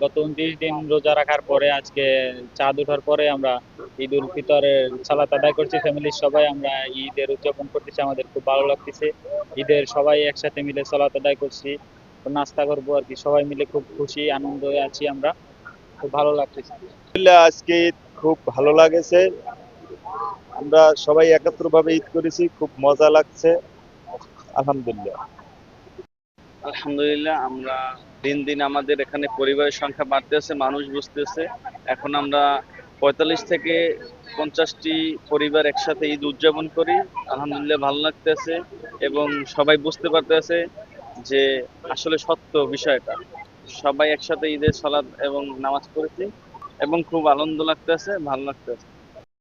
গত 29 দিন রোজা রাখার পরে আজকে চাঁদ ওঠার পরে আমরা ঈদ উল ফিতরের সালাত আদায় করছি। ফ্যামিলির সবাই আমরা ঈদের উদযাপন করতেছি, আমাদের খুব ভালো লাগতেছে। ঈদের সবাই একসাথে মিলে সালাত আদায় করছি, তো নাস্তা করবো আর কি। সবাই মিলে খুব খুশি আনন্দ আছি আমরা, খুব ভালো লাগতেছে। আলহামদুলিল্লাহ, আজকে ঈদ খুব ভালো লাগেছে। আমরা সবাই একত্রভাবে ঈদ করেছি, খুব মজা লাগছে। আলহামদুলিল্লাহ। আলহামদুলিল্লাহ, আমরা দিন দিন আমাদের এখানে পরিবারের সংখ্যা বাড়তেছে, মানুষ বুঝতেছে। এখন আমরা 45 থেকে 50টি পরিবার একসাথে ঈদ উদযাপন করি। আলহামদুলিল্লাহ, ভালো লাগতেছে এবং সবাই বুঝতে পারতেছে যে আসলে সত্য বিষয়টা। সবাই একসাথে ঈদের সালাত এবং নামাজ পড়েছি এবং খুব আনন্দ লাগতেছে, ভালো লাগতেছে।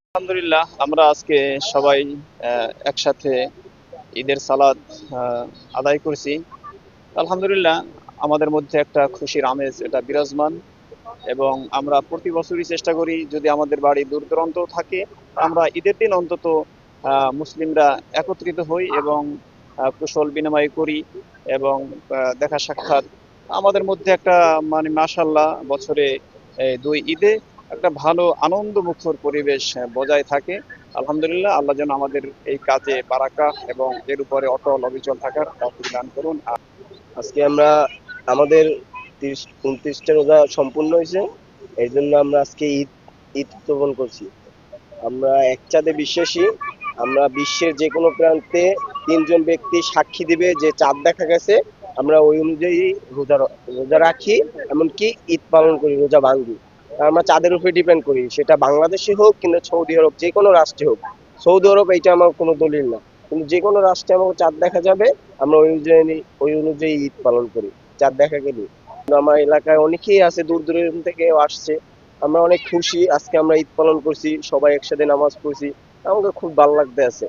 আলহামদুলিল্লাহ, আমরা আজকে সবাই একসাথে ঈদের সালাত আদায় করেছি। আলহামদুলিল্লাহ, আমাদের মধ্যে একটা খুশির আমেজ এটা বিরাজমান। এবং আমরা প্রতি বছরই চেষ্টা করি, যদি আমাদের বাড়ি দূর দূরান্ত থাকে, আমরা ঈদের দিন অন্তত মুসলিমরা একত্রিত হই এবং কুশল বিনিময় করি এবং দেখা সাক্ষাৎ আমাদের মধ্যে একটা, মানে মাশাআল্লাহ, বছরে দুই ঈদে একটা ভালো আনন্দ মুখর পরিবেশ বজায় থাকে। আলহামদুলিল্লাহ, আল্লাহ যেন আমাদের এই কাজে বারাকা এবং এর উপরে অটল অবিচল থাকার তৌফিক দান করুন। আজকে আমরা আমাদের 29টা রোজা সম্পূর্ণ হয়েছে। এই জন্য আমরা আজকে ঈদ ঈদ উদযাপন করছি। আমরা এক চাঁদে বিশ্বাসী। আমরা বিশ্বের যে কোনো প্রান্তে তিনজন ব্যক্তি সাক্ষী দিবে যে চাঁদ দেখা গেছে, আমরা ওই অনুযায়ী রোজা রোজা রাখি, এমনকি ঈদ পালন করি, রোজা ভাঙি। আমরা চাঁদের উপরে ডিপেন্ড করি, সেটা বাংলাদেশে হোক কিংবা সৌদি আরব, যে কোনো রাষ্ট্রে হোক। সৌদি আরব এইটা আমার কোনো দলিল না, কিন্তু যে কোনো রাষ্ট্রে আমাকে চাঁদ দেখা যাবে, আমরা ওই অনুযায়ী ঈদ পালন করি চাঁদ দেখা গেলে। আমার এলাকায় অনেকেই আছে, দূর দূরান্ত থেকে আসছে। আমরা অনেক খুশি, আজকে আমরা ঈদ পালন করছি, সবাই একসাথে নামাজ পড়ছি। আমাকে খুব ভালো লাগতে আছে।